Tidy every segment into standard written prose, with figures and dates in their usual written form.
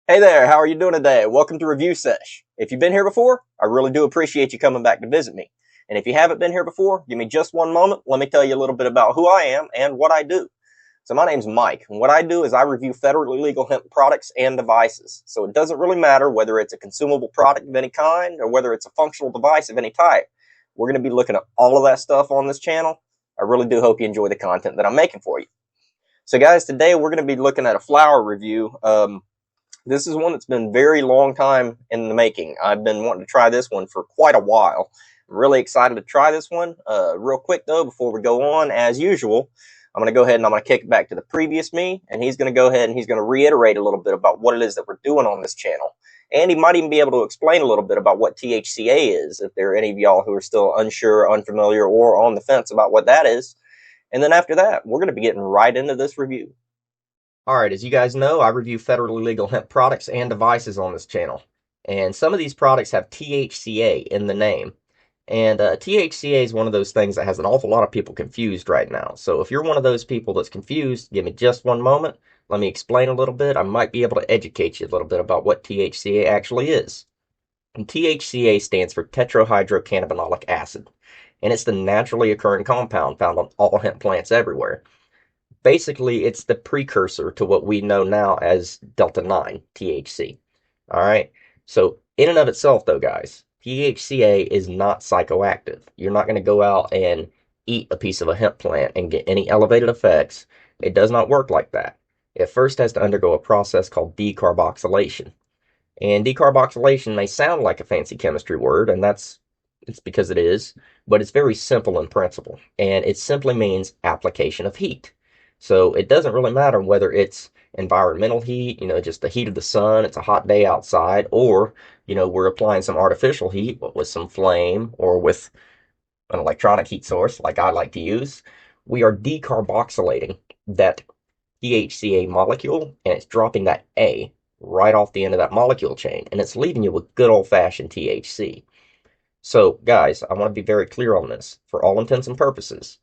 Hey there, how are you doing today? Welcome to Review Sesh. If you've been here before, I really do appreciate you coming back to visit me. And if you haven't been here before, give me just one moment. Let me tell you a little bit about who I am and what I do. So my name's Mike, and what I do is I review federally legal hemp products and devices. So it doesn't really matter whether it's a consumable product of any kind or whether it's a functional device of any type. We're going to be looking at all of that stuff on this channel. I really do hope you enjoy the content that I'm making for you. So guys, today we're going to be looking at a flower review. This is one that's been very long time in the making. I've been wanting to try this one for quite a while. I'm really excited to try this one. Real quick though, before we go on, as usual, I'm going to go ahead and I'm going to kick it back to the previous me, and he's going to go ahead and he's going to reiterate a little bit about what it is that we're doing on this channel. And he might even be able to explain a little bit about what THCA is, if there are any of y'all who are still unsure, unfamiliar, or on the fence about what that is. And then after that, we're going to be getting right into this review. Alright, as you guys know, I review federally legal hemp products and devices on this channel. And some of these products have THCA in the name. And THCA is one of those things that has an awful lot of people confused right now. So if you're one of those people that's confused, give me just one moment. Let me explain a little bit. I might be able to educate you a little bit about what THCA actually is. And THCA stands for tetrahydrocannabinolic acid. And it's the naturally occurring compound found on all hemp plants everywhere. Basically, it's the precursor to what we know now as Delta 9 THC. All right. So, in and of itself, though, guys, THCA is not psychoactive. You're not going to go out and eat a piece of a hemp plant and get any elevated effects. It does not work like that. It first has to undergo a process called decarboxylation. And decarboxylation may sound like a fancy chemistry word, and it's because it is, but it's very simple in principle. And it simply means application of heat. So it doesn't really matter whether it's environmental heat, just the heat of the sun, it's a hot day outside, or, we're applying some artificial heat with some flame or with an electronic heat source like I like to use. We are decarboxylating that THCA molecule, and it's dropping that A right off the end of that molecule chain, and it's leaving you with good old-fashioned THC. So, guys, I want to be very clear on this. For all intents and purposes,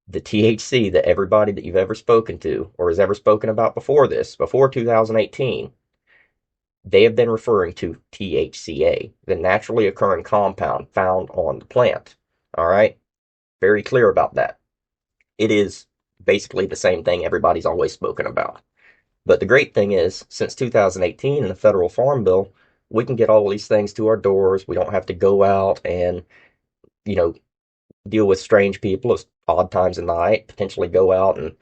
the THC that everybody that you've ever spoken to or has ever spoken about before this, before 2018, they have been referring to THCA, the naturally occurring compound found on the plant. All right? Very clear about that. It is basically the same thing everybody's always spoken about. But the great thing is, since 2018 in the federal farm bill, we can get all these things to our doors. We don't have to go out and, you know, deal with strange people at odd times of night, potentially go out and,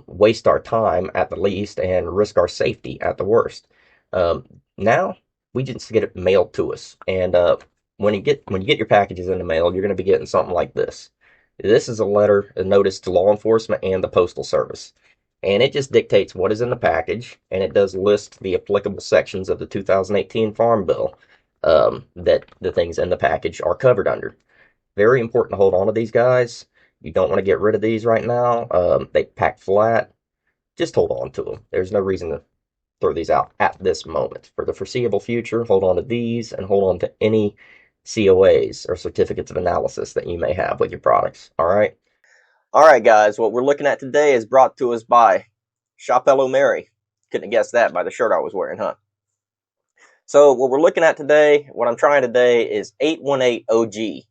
waste our time at the least and risk our safety at the worst. Now we just get it mailed to us, and when you get your packages in the mail, you're going to be getting something like this. This is a notice to law enforcement and the Postal Service. And it just dictates what is in the package, and it does list the applicable sections of the 2018 Farm Bill that the things in the package are covered under. Very important to hold on to these guys. You don't want to get rid of these right now. They pack flat. Just hold on to them. There's no reason to throw these out at this moment. For the foreseeable future, hold on to these and hold on to any COAs or certificates of analysis that you may have with your products. All right? All right, guys. What we're looking at today is brought to us by ShopHelloMary. Couldn't have guessed that by the shirt I was wearing, huh? So what we're looking at today, what I'm trying today is 818 OG.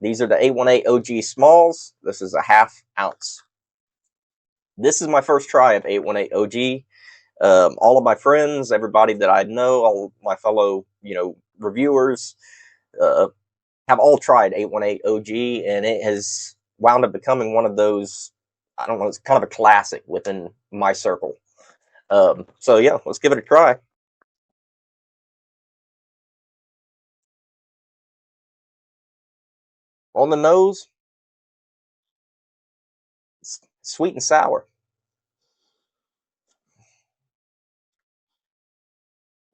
These are the 818 OG smalls. This is a ½ ounce. This is my first try of 818 OG. All of my friends, everybody that I know, all my fellow, reviewers, have all tried 818 OG, and it has wound up becoming one of those, I don't know, it's kind of a classic within my circle. So yeah, let's give it a try. On the nose, sweet and sour.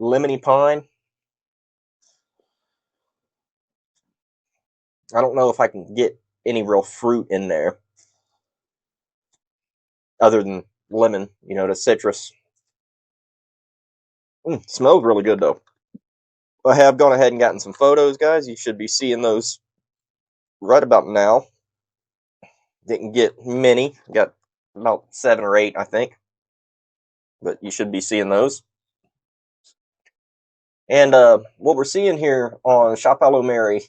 Lemony pine. I don't know if I can get any real fruit in there other than lemon, the citrus. Smells really good though. I have gone ahead and gotten some photos, guys. You should be seeing those right about now. Didn't get many. Got about 7 or 8, I think. But you should be seeing those. And what we're seeing here on ShopHelloMary,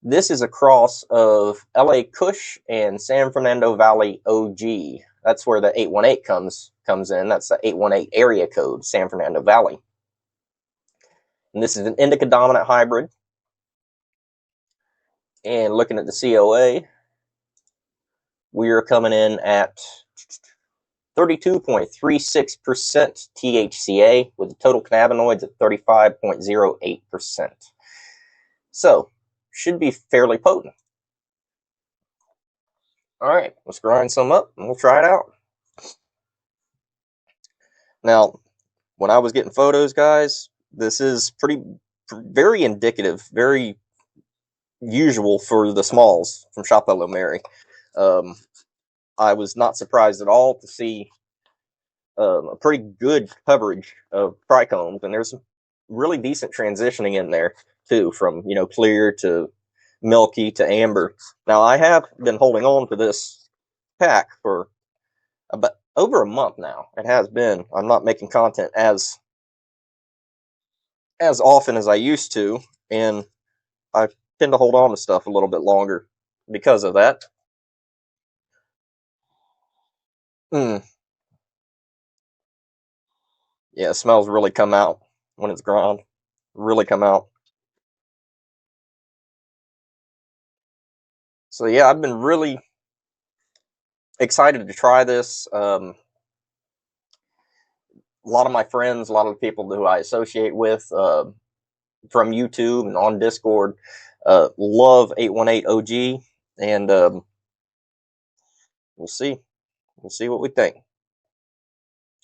this is a cross of LA Kush and San Fernando Valley OG. That's where the 818 comes in. That's the 818 area code, San Fernando Valley. And this is an indica dominant hybrid. And looking at the COA, we are coming in at 32.36% THCA with the total cannabinoids at 35.08%. So, should be fairly potent. All right, let's grind some up and we'll try it out. Now, when I was getting photos, guys, this is very indicative, very usual for the smalls from ShopHelloMary. I was not surprised at all to see a pretty good coverage of trichomes, and there's really decent transitioning in there too, from clear to milky to amber. Now, I have been holding on to this pack for about over a month now. It has been. I'm not making content as often as I used to, and I tend to hold on to stuff a little bit longer because of that. Mm. Yeah, smells really come out when it's ground. Really come out. So yeah, I've been really excited to try this. A lot of my friends, a lot of the people who I associate with from YouTube and on Discord love 818 OG, and we'll see. We'll see what we think.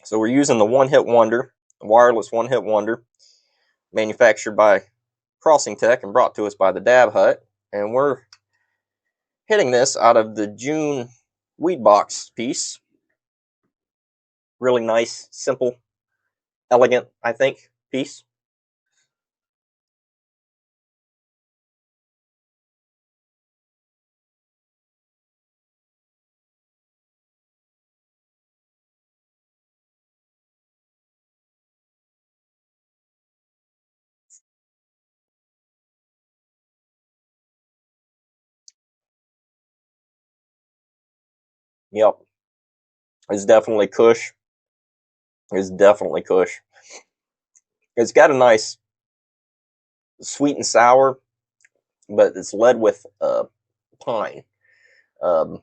So we're using the One Hit Wonder, wireless One Hit Wonder, manufactured by Crossing Tech and brought to us by the Dab Hut, and we're hitting this out of the June Weed Box piece. Really nice, simple, elegant, I think, piece. Yep, it's definitely Kush. It's definitely Kush. It's got a nice sweet and sour, but it's led with pine. Um,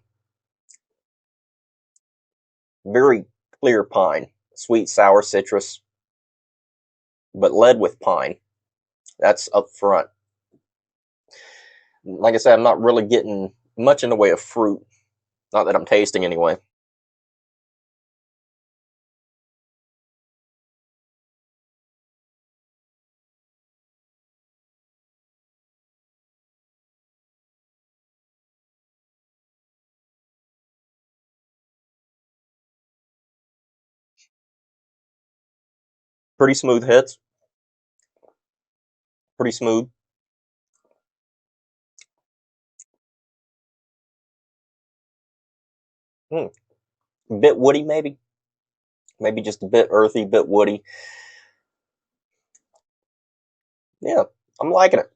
very clear pine, sweet, sour citrus, but led with pine. That's up front. Like I said, I'm not really getting much in the way of fruit. Not that I'm tasting anyway. Pretty smooth hits. Pretty smooth. Mm. A bit woody, maybe. Maybe just a bit earthy, bit woody. Yeah, I'm liking it.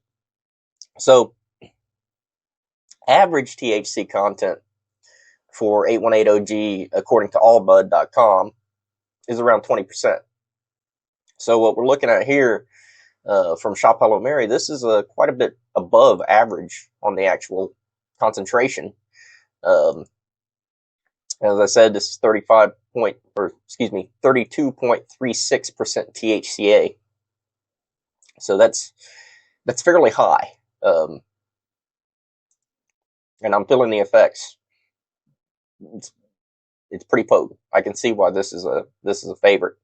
So, average THC content for 818 OG, according to allbud.com, is around 20%. So, what we're looking at here from ShopHelloMary, this is quite a bit above average on the actual concentration. Um, as I said, this is 32.36% THCA. So that's fairly high. Um, and I'm feeling the effects. It's, it's pretty potent. I can see why this is a favorite.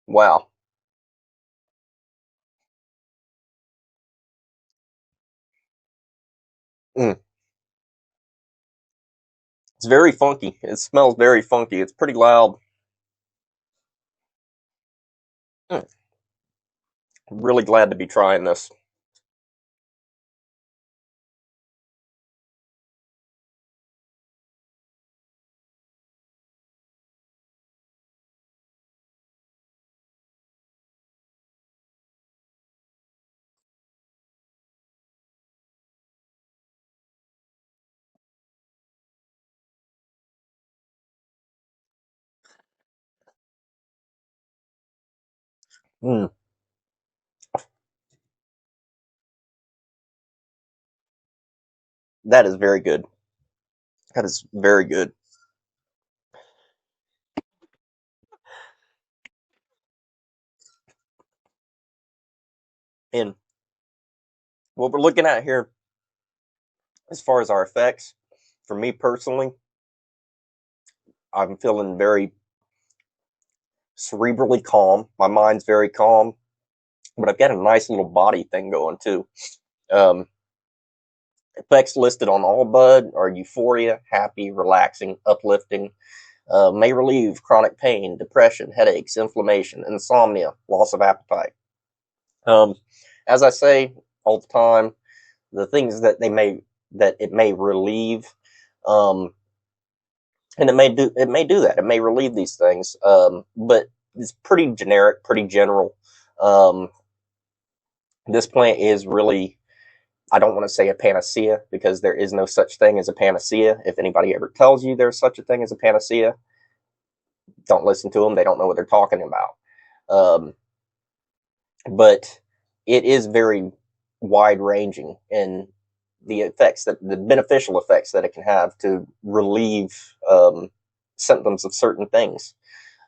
Wow. Mm. It's very funky. It smells very funky. It's pretty loud. Mm. I'm really glad to be trying this. Mm, that is very good. That is very good. And what we're looking at here, as far as our effects, for me personally, I'm feeling very cerebrally calm. My mind's very calm, but I've got a nice little body thing going too. Um, Effects listed on all bud are euphoria, happy, relaxing, uplifting, may relieve chronic pain, depression, headaches, inflammation, insomnia, loss of appetite. Um, as I say all the time, the things that it may relieve, um, and it may do that. It may relieve these things, but it's pretty generic, pretty general. Um, this plant is really, I don't want to say a panacea because there is no such thing as a panacea. If anybody ever tells you there's such a thing as a panacea, don't listen to them. They don't know what they're talking about. But it is very wide ranging in the beneficial effects that it can have to relieve symptoms of certain things.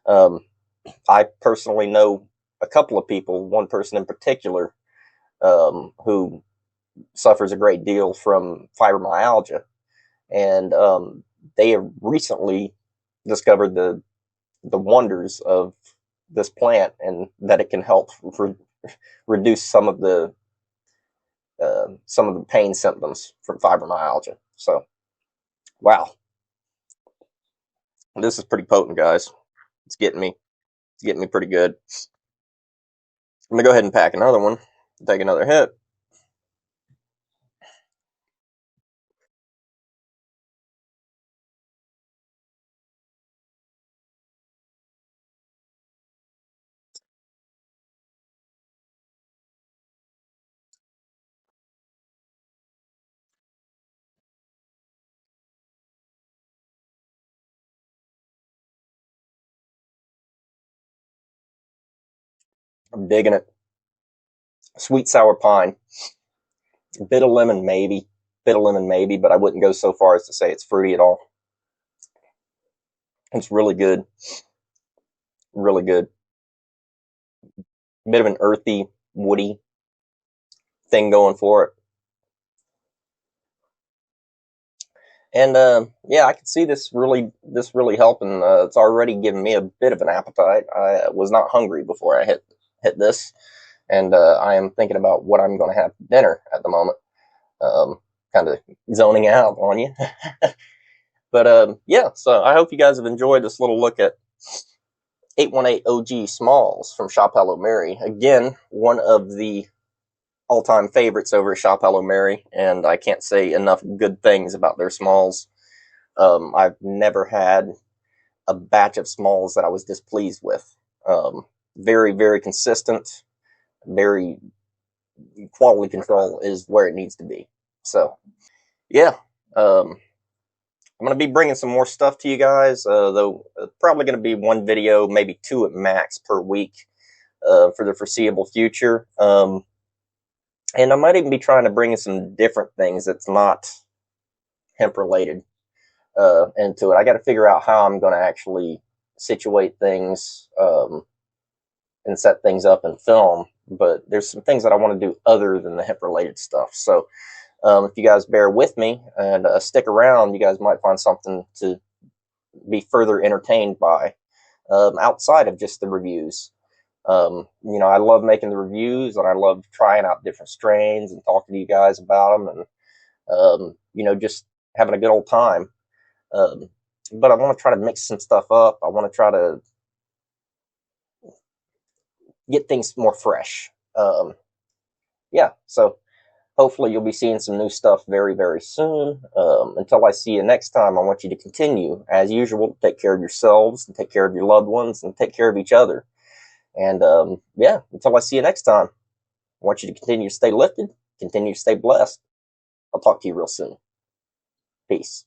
Um, I personally know a couple of people, one person in particular, who suffers a great deal from fibromyalgia, and they have recently discovered the wonders of this plant and that it can help reduce some of the pain symptoms from fibromyalgia. So, wow, this is pretty potent, guys. It's getting me. It's getting me pretty good. I'm gonna go ahead and pack another one. Take another hit. I'm digging it. Sweet sour pine, bit of lemon maybe, but I wouldn't go so far as to say it's fruity at all. It's really good, really good. Bit of an earthy, woody thing going for it. And yeah, I can see this really helping. It's already given me a bit of an appetite. I was not hungry before I hit this, and I am thinking about what I'm going to have for dinner at the moment. Um, kind of zoning out on you, but yeah. So I hope you guys have enjoyed this little look at 818 OG Smalls from ShopHelloMary. Again, one of the all-time favorites over at ShopHelloMary, and I can't say enough good things about their Smalls. I've never had a batch of Smalls that I was displeased with. Very, very consistent, very quality control is where it needs to be. So, yeah, I'm going to be bringing some more stuff to you guys, though probably going to be one video, maybe two at max per week for the foreseeable future. And I might even be trying to bring in some different things that's not hemp related into it. I got to figure out how I'm going to actually situate things and set things up and film. But there's some things that I want to do other than the hemp related stuff. So if you guys bear with me and stick around, you guys might find something to be further entertained by outside of just the reviews. You know, I love making the reviews and I love trying out different strains and talking to you guys about them and, you know, just having a good old time. But I want to try to mix some stuff up. I want to try to get things more fresh. Yeah, so hopefully you'll be seeing some new stuff very, very soon. Until I see you next time, I want you to continue, as usual, to take care of yourselves and take care of your loved ones and take care of each other. And yeah, until I see you next time, I want you to continue to stay lifted, continue to stay blessed. I'll talk to you real soon. Peace.